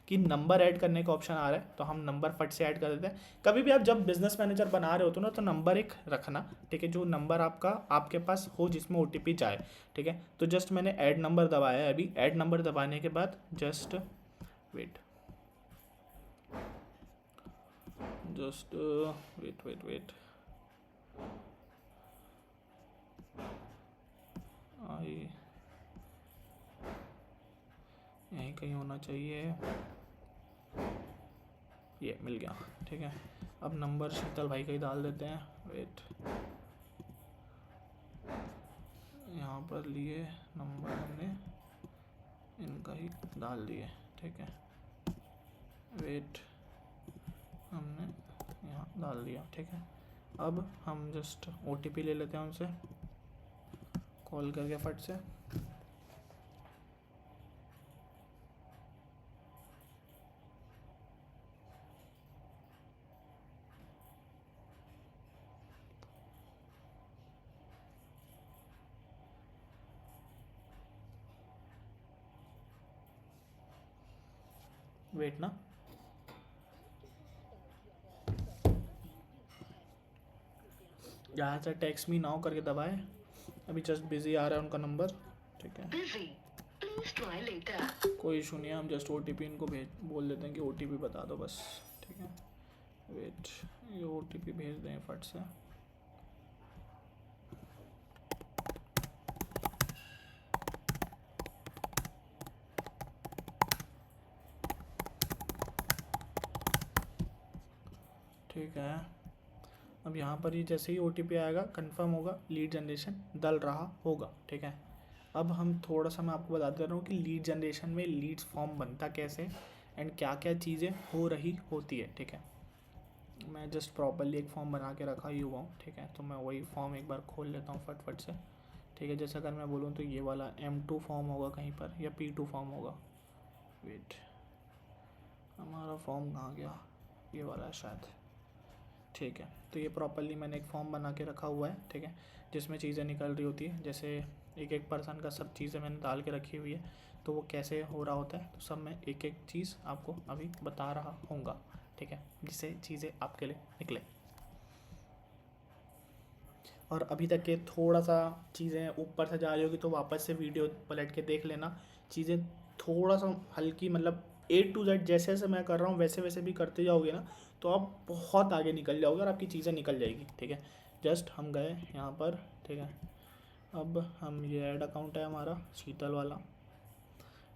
कि नंबर ऐड करने का ऑप्शन आ रहा है, तो हम नंबर फट से ऐड कर देते हैं। कभी भी आप जब बिजनेस मैनेजर बना रहे हो तो ना, तो नंबर एक रखना, ठीक है, जो नंबर आपका आपके पास हो जिसमें OTP जाए, ठीक है। तो जस्ट मैंने ऐड नंबर दबाया है अभी। ऐड नंबर दबाने के बाद जस्ट वेट वेट यहीं कहीं होना चाहिए, ये मिल गया, ठीक है। अब नंबर शीतल भाई का ही डाल देते हैं। वेट, यहाँ पर लिए नंबर हमने इनका ही डाल दिए, ठीक है। वेट, हमने यहाँ डाल दिया, ठीक है। अब हम जस्ट OTP ले लेते हैं उनसे, कॉल करके फट से। वेट ना, यहाँ से टेक्स्ट मी नाउ करके दबाए। अभी जस्ट बिजी आ रहा है उनका नंबर, ठीक है। कोई इशू नहीं है, हम जस्ट OTP इनको बोल देते हैं कि OTP बता दो बस, ठीक है। वेट, ये OTP भेज दें फट से। ठीक है। अब यहाँ पर ही जैसे ही OTP आएगा कंफर्म होगा, लीड जनरेशन डल रहा होगा, ठीक है। अब हम थोड़ा सा मैं आपको बता दे रहा हूँ कि लीड जनरेशन में लीड्स फॉर्म बनता कैसे एंड क्या क्या चीज़ें हो रही होती है, ठीक है। मैं जस्ट प्रॉपरली एक फॉर्म बना के रखा ही हुआ हूँ, ठीक है। तो मैं वही फॉर्म एक बार खोल लेता हूँ फटफट से, ठीक है। जैसे अगर मैं बोलूँ तो ये वाला M2 फॉर्म होगा कहीं पर, या P2 फॉर्म होगा। वेट, हमारा फॉर्म कहाँ गया, ये वाला है शायद, ठीक है। तो ये प्रॉपरली मैंने एक फॉर्म बना के रखा हुआ है, ठीक है, जिसमें चीज़ें निकल रही होती है। जैसे एक एक पर्सन का सब चीज़ें मैंने डाल के रखी हुई है, तो वो कैसे हो रहा होता है तो सब मैं एक एक चीज़ आपको अभी बता रहा हूँगा, ठीक है, जिससे चीज़ें आपके लिए निकले। और अभी तक के थोड़ा सा चीज़ें ऊपर से जा रही होगी तो वापस से वीडियो पलट के देख लेना। चीज़ें थोड़ा सा हल्की मतलब A to Z जैसे जैसे मैं कर रहा हूँ वैसे वैसे भी करते जाओगे ना तो आप बहुत आगे निकल जाओगे और आपकी चीज़ें निकल जाएगी। ठीक है, जस्ट हम गए यहाँ पर। ठीक है, अब हम ये ऐड अकाउंट है हमारा शीतल वाला।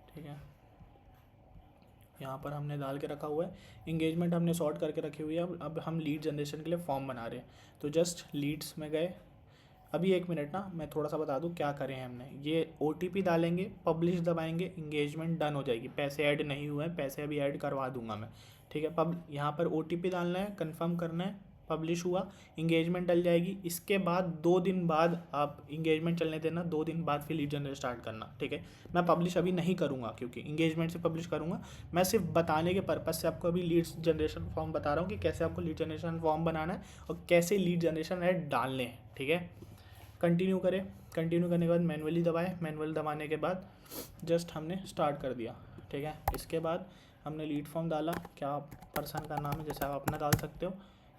ठीक है, यहाँ पर हमने डाल के रखा हुआ है, इंगेजमेंट हमने सॉर्ट करके रखी हुई है। अब हम लीड जनरेशन के लिए फॉर्म बना रहे हैं। तो जस्ट लीड्स में गए। अभी 1 मिनट ना, मैं थोड़ा सा बता दूँ क्या करें हमने। ये OTP डालेंगे, पब्लिश दबाएंगे, इंगेजमेंट डन हो जाएगी। पैसे ऐड नहीं हुए हैं, पैसे अभी ऐड करवा दूंगा मैं। ठीक है, यहाँ पर OTP डालना है, कंफर्म करना है, पब्लिश हुआ, इंगेजमेंट डल जाएगी। इसके बाद 2 दिन बाद आप इंगेजमेंट चलने देना, 2 दिन बाद फिर लीड जनरेट स्टार्ट करना। ठीक है, मैं पब्लिश अभी नहीं करूँगा क्योंकि इंगेजमेंट से पब्लिश करूँगा। मैं सिर्फ बताने के पर्पज़ से आपको अभी लीड जनरेशन फॉर्म बता रहा हूँ कि कैसे आपको लीड जनरेशन फॉर्म बनाना है और कैसे लीड जनरेशन ऐड डालने हैं। ठीक है, कंटिन्यू करें। कंटिन्यू करने के बाद मैनुअली दबाएं। मैनुअल दबाने के बाद जस्ट हमने स्टार्ट कर दिया। ठीक है, इसके बाद हमने लीड फॉर्म डाला, क्या पर्सन का नाम है जैसे आप अपना डाल सकते हो,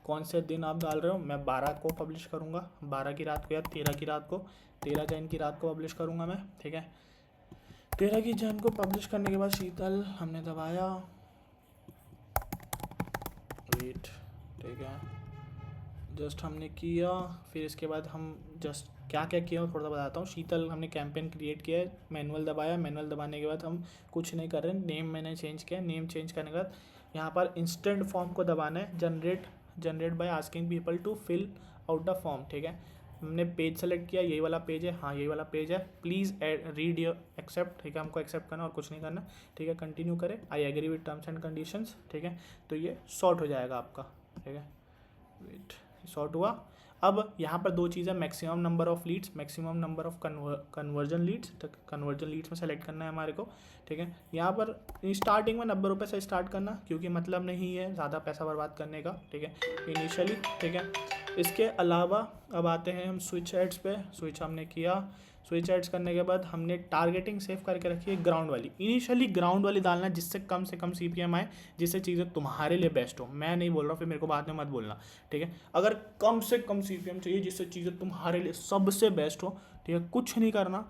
कौन से दिन आप डाल रहे हो। मैं 12 को पब्लिश करूँगा, 12 की रात को या 13 की रात को, 13 जैन की रात को पब्लिश करूँगा मैं। ठीक है, 13 की जैन को पब्लिश करने के बाद शीतल हमने दबाया, वेट। ठीक है, जस्ट हमने किया। फिर इसके बाद हम जस्ट क्या क्या किया थोड़ा सा बताता हूँ। शीतल हमने कैंपेन क्रिएट किया है, मैनुअल दबाया। मैनुअल दबाने के बाद हम कुछ नहीं कर रहे, नेम मैंने चेंज किया। नेम चेंज करने के बाद यहाँ पर इंस्टेंट फॉर्म को दबाना है, generate by asking people to fill out the form. ठीक है, हमने पेज सेलेक्ट किया, यही वाला पेज है, हाँ यही वाला पेज है। Please read your accept. ठीक है, हमको एक्सेप्ट करना और कुछ नहीं करना। ठीक है, कंटिन्यू करें, I agree with terms and conditions. ठीक है, तो ये सॉर्ट हो जाएगा आपका। ठीक है, वेट, सॉर्ट हुआ। अब यहाँ पर 2 चीज़ें, maximum number of leads, maximum number of conversion leads. तो कन्वर्जन लीड्स में सेलेक्ट करना है हमारे को। ठीक है, यहाँ पर स्टार्टिंग में 90 रुपये से स्टार्ट करना क्योंकि मतलब नहीं है ज़्यादा पैसा बर्बाद करने का। ठीक है, इनिशियली। ठीक है, इसके अलावा अब आते हैं हम स्विच एड्स पे। स्विच हमने किया, स्विच एड्स करने के बाद हमने टारगेटिंग सेव करके रखी है ग्राउंड वाली। इनिशियली ग्राउंड वाली डालना जिससे कम से कम CPM आए, जिससे चीज़ें तुम्हारे लिए बेस्ट हो। मैं नहीं बोल रहा, फिर मेरे को बाद में मत बोलना। ठीक है, अगर कम से कम CPM चाहिए जिससे चीज़ें तुम्हारे लिए सबसे बेस्ट हो। ठीक है, कुछ नहीं करना,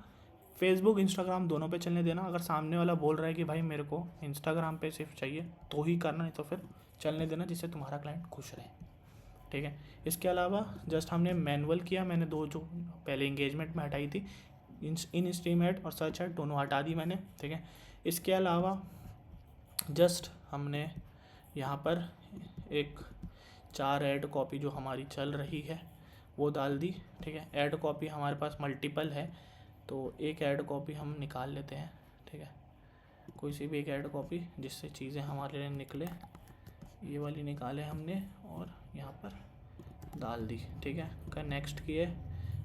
फेसबुक इंस्टाग्राम दोनों पे चलने देना। अगर सामने वाला बोल रहा है कि भाई मेरे को इंस्टाग्राम पे सिर्फ चाहिए तो ही करना, नहीं तो फिर चलने देना, जिससे तुम्हारा क्लाइंट खुश रहे। ठीक है, इसके अलावा जस्ट हमने मैनुअल किया। मैंने 2 जो पहले इंगेजमेंट में हटाई थी, इन स्ट्रीम ऐड और सर्च ऐड दोनों हटा दी मैंने। ठीक है, इसके अलावा जस्ट हमने यहाँ पर एक 4 ऐड कॉपी जो हमारी चल रही है वो डाल दी। ठीक है, ऐड कॉपी हमारे पास मल्टीपल है तो एक ऐड कॉपी हम निकाल लेते हैं। ठीक है, कोई सी भी एक ऐड कॉपी जिससे चीज़ें हमारे लिए निकले, ये वाली निकाले हमने और यहाँ पर डाल दी। ठीक है, नेक्स्ट किए।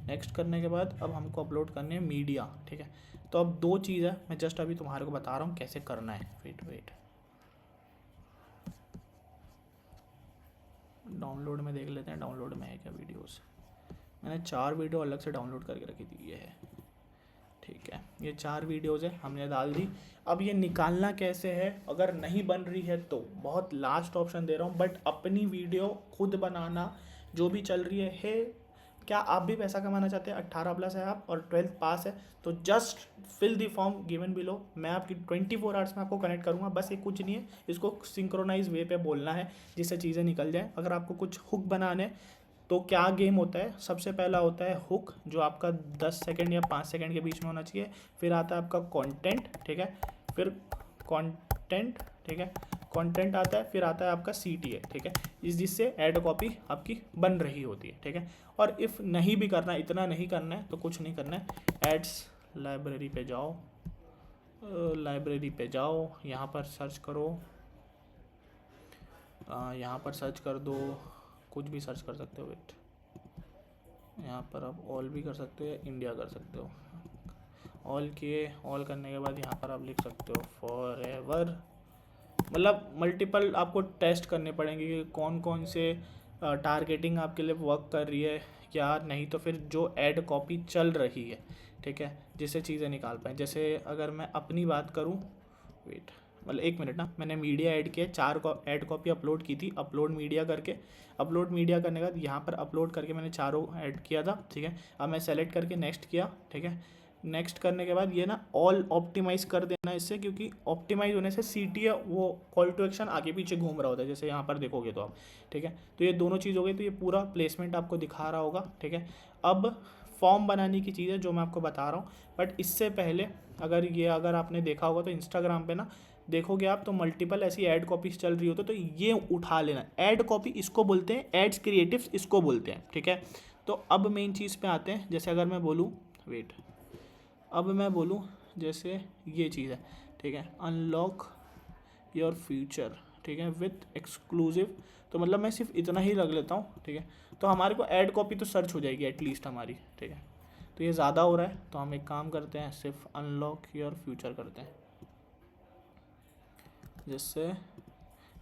नेक्स्ट करने के बाद अब हमको अपलोड करने है मीडिया। ठीक है, तो अब 2 चीज़ है, मैं जस्ट अभी तुम्हारे को बता रहा हूँ कैसे करना है। वेट डाउनलोड में देख लेते हैं, डाउनलोड में है क्या वीडियोस। मैंने 4 वीडियो अलग से डाउनलोड करके रखी थी, ये है। ठीक है, ये 4 वीडियोज़ है, हमने डाल दी। अब ये निकालना कैसे है, अगर नहीं बन रही है तो बहुत लास्ट ऑप्शन दे रहा हूँ, बट अपनी वीडियो खुद बनाना जो भी चल रही है। क्या आप भी पैसा कमाना चाहते हैं, 18+ है आप और 12th पास है, तो just fill the form given below. मैं आपकी 24 आवर्स में आपको कनेक्ट करूँगा, बस ये कुछ नहीं है, इसको सिंक्रोनाइज वे पे बोलना है जिससे चीज़ें निकल जाए। अगर आपको कुछ हुक बनाने तो क्या गेम होता है, सबसे पहला होता है हुक जो आपका 10 सेकंड या 5 सेकंड के बीच में होना चाहिए। फिर आता है आपका कंटेंट। ठीक है, फिर कंटेंट। ठीक है, कंटेंट आता है, फिर आता है आपका CTA। ठीक है, जिससे ऐड कॉपी आपकी बन रही होती है। ठीक है, और इफ़ नहीं भी करना है, इतना नहीं करना है तो कुछ नहीं करना है। एड्स लाइब्रेरी पे जाओ, यहाँ पर सर्च करो, यहाँ पर सर्च कर दो, कुछ भी सर्च कर सकते हो। वेट, यहाँ पर आप ऑल भी कर सकते हो या इंडिया कर सकते हो। ऑल किए, ऑल करने के बाद यहाँ पर आप लिख सकते हो फॉरएवर। मतलब मल्टीपल आपको टेस्ट करने पड़ेंगे कि कौन कौन से टारगेटिंग आपके लिए वर्क कर रही है या नहीं, तो फिर जो ऐड कॉपी चल रही है। ठीक है, जिससे चीज़ें निकाल पाएँ। जैसे अगर मैं अपनी बात करूँ, वेट मतलब 1 मिनट ना, मैंने मीडिया ऐड किया, 4 ऐड कॉपी अपलोड की थी, अपलोड मीडिया करके, अपलोड मीडिया करने के बाद यहाँ पर अपलोड करके मैंने चारों ऐड किया था, ठीक है। अब मैं सेलेक्ट करके नेक्स्ट किया, ठीक है। नेक्स्ट करने के बाद ये ना ऑल ऑप्टिमाइज़ कर देना इससे, क्योंकि ऑप्टिमाइज होने से CTA वो कॉल टू एक्शन आगे पीछे घूम रहा होता है, जैसे यहाँ पर देखोगे तो आप, ठीक है। तो ये दोनों चीज़ हो गई, तो ये पूरा प्लेसमेंट आपको दिखा रहा होगा, ठीक है। अब फॉर्म बनाने की चीज़ है जो मैं आपको बता रहा हूँ, बट इससे पहले अगर आपने देखा होगा तो इंस्टाग्राम पे ना देखोगे आप तो मल्टीपल ऐसी ऐड कॉपीज चल रही होती है, तो ये उठा लेना। ऐड कॉपी इसको बोलते हैं, एड्स क्रिएटिव्स इसको बोलते हैं, ठीक है। तो अब मेन चीज़ पे आते हैं, जैसे अगर मैं बोलूँ वेट, अब मैं बोलूँ जैसे ये चीज़ है, ठीक है, अनलॉक योर फ्यूचर, ठीक है, विथ एक्सक्लूसिव, तो मतलब मैं सिर्फ इतना ही रख लेता हूँ, ठीक है। तो हमारे को ऐड कॉपी तो सर्च हो जाएगी एटलीस्ट हमारी, ठीक है। तो ये ज़्यादा हो रहा है, तो हम एक काम करते हैं, सिर्फ अनलॉक योर फ्यूचर करते हैं, जिससे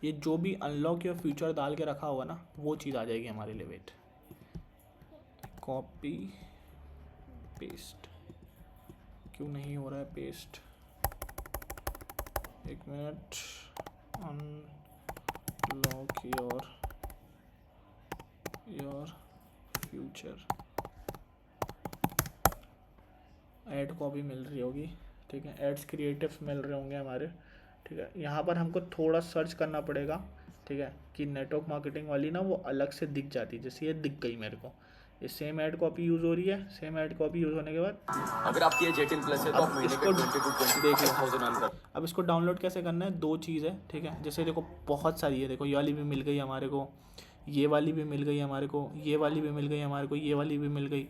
ये जो भी अनलॉक योर फ्यूचर डाल के रखा होगा ना वो चीज़ आ जाएगी हमारे लिए। वेट, कॉपी पेस्ट, क्यों नहीं हो रहा है paste, 1 minute, unlock your future, ad copy मिल रही होगी, ठीक है, एड्स क्रिएटिव्स मिल रहे होंगे हमारे, ठीक है। यहाँ पर हमको थोड़ा सर्च करना पड़ेगा, ठीक है, कि नेटवर्क मार्केटिंग वाली ना वो अलग से दिख जाती है, जैसे ये दिख गई मेरे को, ये सेम ऐड कॉपी यूज़ हो रही है। सेम ऐड कॉपी यूज़ होने के बाद अगर आपकी एज 18+ है तो आप महीने के 22,000 अर्न कर। अब इसको डाउनलोड कैसे करना है, 2 चीज़ है, ठीक है। जैसे देखो बहुत सारी है, देखो ये वाली भी मिल गई हमारे को, ये वाली भी मिल गई हमारे को, ये वाली भी मिल गई हमारे को, ये वाली भी मिल गई,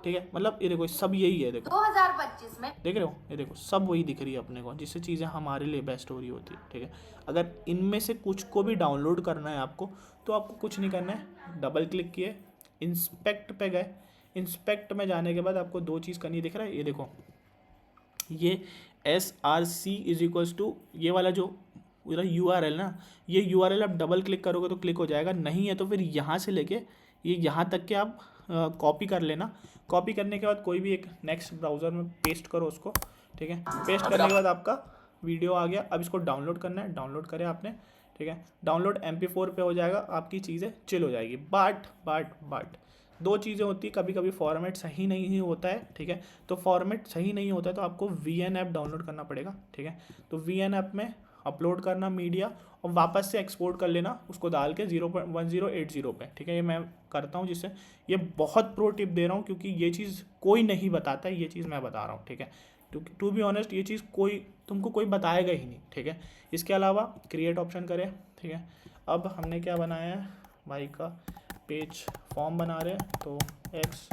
ठीक है। मतलब ये देखो सब यही है, देखो 2025 में देख रहे हो, ये देखो सब वही दिख रही है अपने को, जिससे चीज़ें हमारे लिए बेस्ट हो रही होती है, ठीक है। अगर इनमें से कुछ को भी डाउनलोड करना है आपको, तो आपको कुछ नहीं करना है, डबल क्लिक किए, इंस्पेक्ट पे गए, इंस्पेक्ट में जाने के बाद आपको 2 चीज़ करनी दिख रहा है, ये देखो, ये SRC इज इक्वल्स टू ये वाला जो URL ना, ये URL आप डबल क्लिक करोगे तो क्लिक हो जाएगा, नहीं है तो फिर यहाँ से लेके ये यहाँ तक के आप कॉपी कर लेना। कॉपी करने के बाद कोई भी एक नेक्स्ट ब्राउज़र में पेस्ट करो उसको, ठीक है। पेस्ट करने के बाद आपका वीडियो आ गया। अब इसको डाउनलोड करना है, डाउनलोड करें आपने, ठीक है। डाउनलोड MP4 पे हो जाएगा, आपकी चीज़ें चिल हो जाएगी। बट 2 चीज़ें होती है, कभी कभी फॉर्मेट सही नहीं होता है, ठीक है। तो फॉर्मेट सही नहीं होता है तो आपको VN ऐप डाउनलोड करना पड़ेगा, ठीक है। तो VN ऐप में अपलोड करना मीडिया और वापस से एक्सपोर्ट कर लेना उसको डाल के 0.1080 पे, ठीक है। ये मैं करता हूँ, जिससे ये बहुत प्रो टिप दे रहा हूँ, क्योंकि ये चीज़ कोई नहीं बताता है, ये चीज़ मैं बता रहा हूँ, ठीक है। टू बी ऑनेस्ट ये चीज़ तुमको कोई बताएगा ही नहीं, ठीक है। इसके अलावा क्रिएट ऑप्शन करें, ठीक है। अब हमने क्या बनाया है भाई का पेज फॉर्म बना रहे हैं, तो एक्स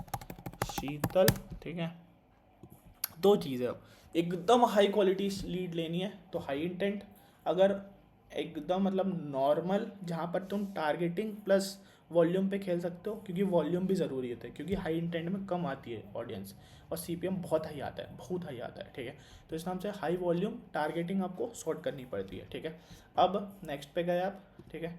शीतल, ठीक है। 2 चीज़ें, अब एकदम हाई क्वालिटी लीड लेनी है तो हाई इंटेंट, अगर एकदम मतलब नॉर्मल जहाँ पर तुम टारगेटिंग प्लस वॉल्यूम पे खेल सकते हो, क्योंकि वॉल्यूम भी ज़रूरी होता है, क्योंकि हाई इंटेंट में कम आती है ऑडियंस और CPM बहुत हाई आता है, बहुत हाई आता है, ठीक है। तो इस नाम से हाई वॉल्यूम टारगेटिंग आपको सॉर्ट करनी पड़ती है, ठीक है। अब नेक्स्ट पे गए आप, ठीक है।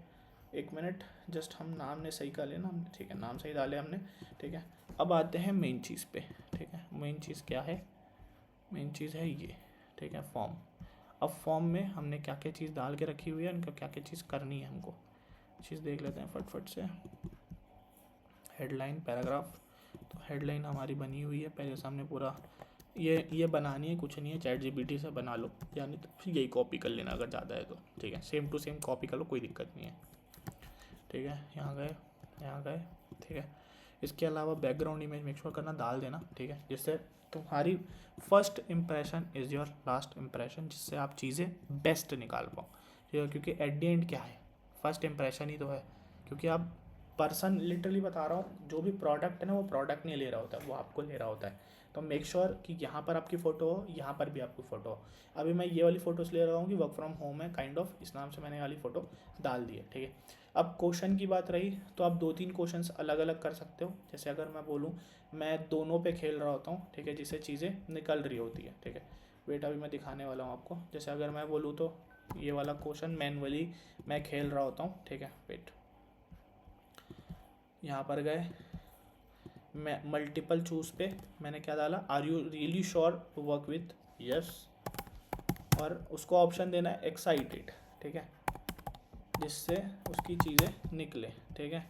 1 मिनट, जस्ट हम नाम ने सही कर लेना, ठीक है, नाम सही डाले हमने, ठीक है। अब आते हैं मेन चीज़ पे, ठीक है। मेन चीज़ क्या है, मेन चीज़ है ये, ठीक है, फॉर्म। अब फॉर्म में हमने क्या क्या चीज़ डाल के रखी हुई है, उनका क्या क्या चीज़ करनी है हमको, चीज़ देख लेते हैं फटफट से। हेडलाइन पैराग्राफ, तो हेडलाइन हमारी बनी हुई है पहले सामने पूरा, ये बनानी है, कुछ नहीं है, ChatGPT से बना लो, यानी तो फिर यही कॉपी कर लेना अगर ज़्यादा है तो, ठीक है। सेम टू सेम कॉपी कर लो, कोई दिक्कत नहीं है, ठीक है। यहाँ गए, ठीक है। इसके अलावा बैकग्राउंड इमेज मेक श्योर करना डाल देना, ठीक है, जिससे तुम्हारी first impression is your last impression, जिससे आप चीज़ें बेस्ट निकाल पाओ, ठीक है। क्योंकि एट द एंड क्या है, फर्स्ट इम्प्रेशन ही तो है, क्योंकि आप पर्सन, लिटरली बता रहा हूँ, जो भी प्रोडक्ट है ना वो प्रोडक्ट नहीं ले रहा होता, वो आपको ले रहा होता है। तो मेक श्योर कि यहाँ पर आपकी फ़ोटो हो, यहाँ पर भी आपकी फ़ोटो हो। अभी मैं ये वाली फ़ोटोज़ ले रहा हूँ कि वर्क फ्रॉम होम है काइंड ऑफ, इस नाम से मैंने वाली फ़ोटो डाल दी है, ठीक है। अब क्वेश्चन की बात रही तो आप 2-3 क्वेश्चंस अलग अलग कर सकते हो। जैसे अगर मैं बोलूँ मैं दोनों पे खेल रहा होता हूँ, ठीक है, जिससे चीज़ें निकल रही होती है, ठीक है। वेट अभी मैं दिखाने वाला हूँ आपको। जैसे अगर मैं बोलूँ तो ये वाला क्वेश्चन मैनुअली मैं खेल रहा होता हूँ, ठीक है। वेट, यहाँ पर गए, मैं मल्टीपल चूज़ पे मैंने क्या डाला, are you really sure to work with, yes, और उसको ऑप्शन देना है एक्साइटेड, ठीक है, जिससे उसकी चीज़ें निकले, ठीक है।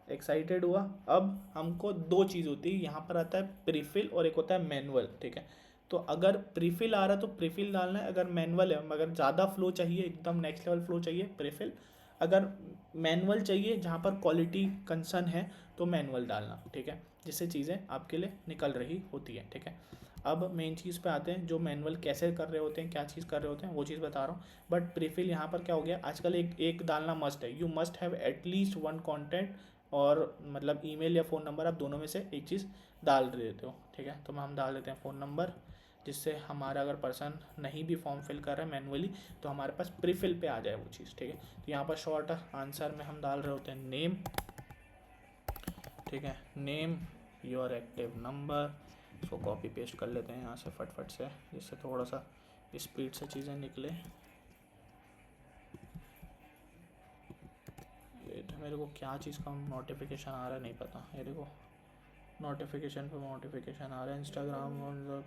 एक्साइटेड हुआ। अब हमको दो चीज़ होती है, यहाँ पर आता है प्रीफिल और एक होता है मैनुअल, ठीक है। तो अगर प्रीफिल आ रहा है तो प्रीफिल डालना है, अगर मैनुअल है, अगर ज़्यादा फ्लो चाहिए, एकदम नेक्स्ट लेवल फ्लो चाहिए, प्रीफिल, अगर मैनुअल चाहिए जहाँ पर क्वालिटी कंसर्न है तो मैनुअल डालना, ठीक है, जिससे चीज़ें आपके लिए निकल रही होती है, ठीक है। अब मेन चीज़ पे आते हैं, जो मैनुअल कैसे कर रहे होते हैं, क्या चीज़ कर रहे होते हैं, वो चीज़ बता रहा हूँ। बट प्रीफिल यहाँ पर क्या हो गया, आजकल एक डालना मस्ट है, you must have at least one content, और मतलब ईमेल या फ़ोन नंबर, आप दोनों में से एक चीज़ डाल देते हो, ठीक है। तो हम डाल देते हैं फ़ोन नंबर, जिससे हमारा अगर पर्सन नहीं भी फॉर्म फिल कर रहा है मैनुअली तो हमारे पास प्रीफिल पे आ जाए वो चीज़, ठीक है। तो यहाँ पर शॉर्ट आंसर में हम डाल रहे होते हैं नेम, ठीक है, नेम, योर एक्टिव नंबर। इसको कॉपी पेस्ट कर लेते हैं यहाँ से फटफट से, जिससे थोड़ा सा स्पीड से चीज़ें निकले। मेरे को क्या चीज़ का नोटिफिकेशन आ रहा है नहीं पता, ये देखो नोटिफिकेशन पे नोटिफिकेशन आ रहा है। Instagram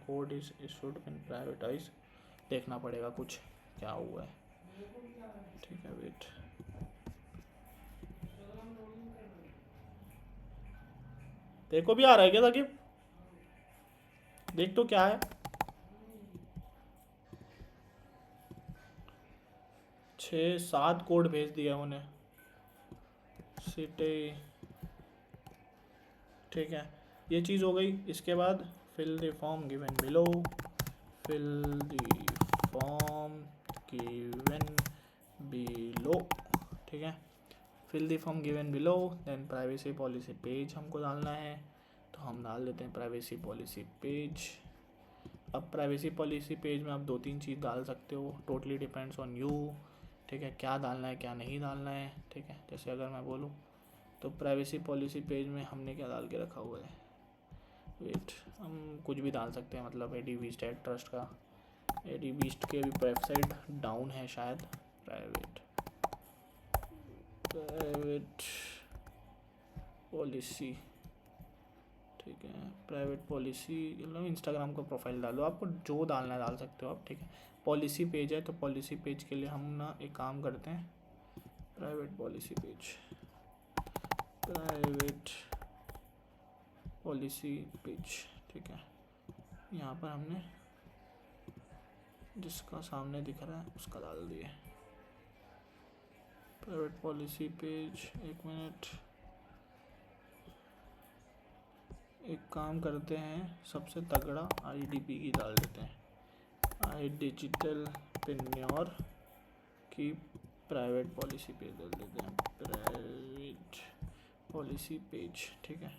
code is should bin privatise, देखना पड़ेगा कुछ क्या हुआ है, ठीक है, वेट। देखो भी आ रहा है क्या साकिब, देख तो क्या है, 6-7 कोड भेज दिया उन्हें, सिटी, ठीक है, ये चीज़ हो गई। इसके बाद fill the form given below, fill the form given below, ठीक है, fill the form given below. Then privacy policy page हमको डालना है, तो हम डाल देते हैं प्राइवेसी पॉलिसी पेज। अब प्राइवेसी पॉलिसी पेज में आप 2-3 चीज़ डाल सकते हो, टोटली डिपेंड्स ऑन यू, ठीक है, क्या डालना है क्या नहीं डालना है, ठीक है। जैसे अगर मैं बोलूँ तो प्राइवेसी पॉलिसी पेज में हमने क्या डाल के रखा हुआ है, वेट, हम कुछ भी डाल सकते हैं, मतलब एडी बीस्ट एड ट्रस्ट का, एडी बीस्ट के भी वेबसाइट डाउन है शायद, प्राइवेट पॉलिसी, ठीक है, प्राइवेट पॉलिसी, मतलब इंस्टाग्राम का प्रोफाइल डालो, आपको जो डालना डाल सकते हो आप, ठीक है। पॉलिसी पेज है तो पॉलिसी पेज के लिए हम ना एक काम करते हैं, private policy page, private policy page, ठीक है। यहाँ पर हमने जिसका सामने दिख रहा है उसका डाल दिए, प्राइवेट पॉलिसी पेज। एक मिनट, एक काम करते हैं, सबसे तगड़ा IDP की डाल देते हैं, आई डिजिटल पिन्योर की प्राइवेट पॉलिसी पेज डाल देते हैं, प्राइवेट पॉलिसी पेज, ठीक है।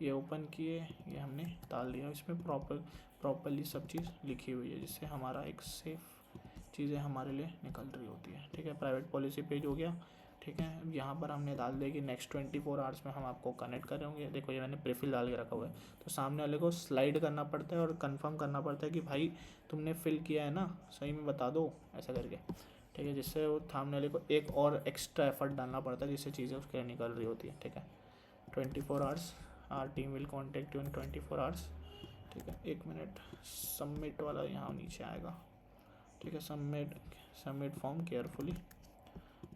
ये ओपन किए, ये हमने डाल दिया, इसमें प्रॉपरली सब चीज़ लिखी हुई है, जिससे हमारा एक सेफ चीज़ें हमारे लिए निकल रही होती है, ठीक है। प्राइवेट पॉलिसी पेज हो गया, ठीक है। यहाँ पर हमने डाल दिया कि नेक्स्ट 24 आवर्स में हम आपको कनेक्ट करेंगे। देखो ये मैंने प्रीफिल डाल के रखा हुआ है, तो सामने वाले को स्लाइड करना पड़ता है और कंफर्म करना पड़ता है कि भाई तुमने फिल किया है ना, सही में बता दो, ऐसा करके, ठीक है, जिससे वो सामने वाले को एक और एक्स्ट्रा एफर्ट डालना पड़ता है, जिससे चीज़ें उसके लिए निकल रही होती है, ठीक है। 24 hours, our team will contact you in 24 hours, ठीक है। 1 मिनट, सबमिट वाला यहाँ नीचे आएगा, ठीक है, सबमिट फॉर्म केयरफुली,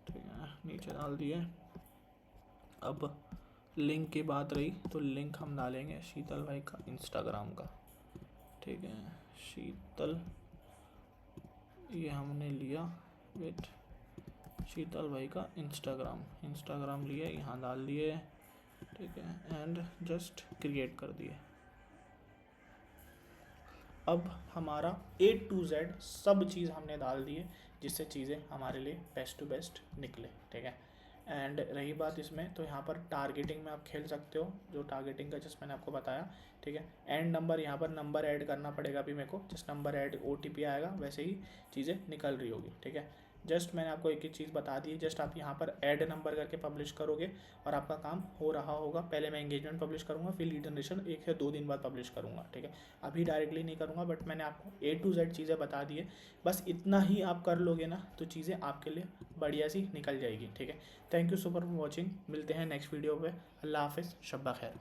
ठीक है, नीचे डाल दिए। अब लिंक की बात रही तो लिंक हम डालेंगे शीतल भाई का इंस्टाग्राम का, ठीक है, शीतल, ये हमने लिया, वेट, शीतल भाई का इंस्टाग्राम लिए, यहाँ डाल दिए, ठीक है, एंड जस्ट क्रिएट कर दिए। अब हमारा A to Z सब चीज़ हमने डाल दी है, जिससे चीज़ें हमारे लिए बेस्ट टू बेस्ट निकले, ठीक है। एंड रही बात इसमें, तो यहाँ पर टारगेटिंग में आप खेल सकते हो, जो टारगेटिंग का जस्ट मैंने आपको बताया, ठीक है। एंड नंबर, यहाँ पर नंबर ऐड करना पड़ेगा अभी मेरे को, जस्ट नंबर ऐड OTP आएगा, वैसे ही चीज़ें निकल रही होगी, ठीक है। जस्ट मैंने आपको एक ही चीज़ बता दी है, जस्ट आप यहाँ पर ऐड नंबर करके पब्लिश करोगे और आपका काम हो रहा होगा। पहले मैं एंगेजमेंट पब्लिश करूँगा, फिर लीड जनरेशन 1 या 2 दिन बाद पब्लिश करूँगा, ठीक है। अभी डायरेक्टली नहीं करूँगा, बट मैंने आपको A to Z चीज़ें बता दी है, बस इतना ही आप कर लोगे ना तो चीज़ें आपके लिए बढ़िया सी निकल जाएगी, ठीक है। Thank you so much for watching, मिलते हैं नेक्स्ट वीडियो पे, अल्लाह हाफिज़, शब्बा खैर।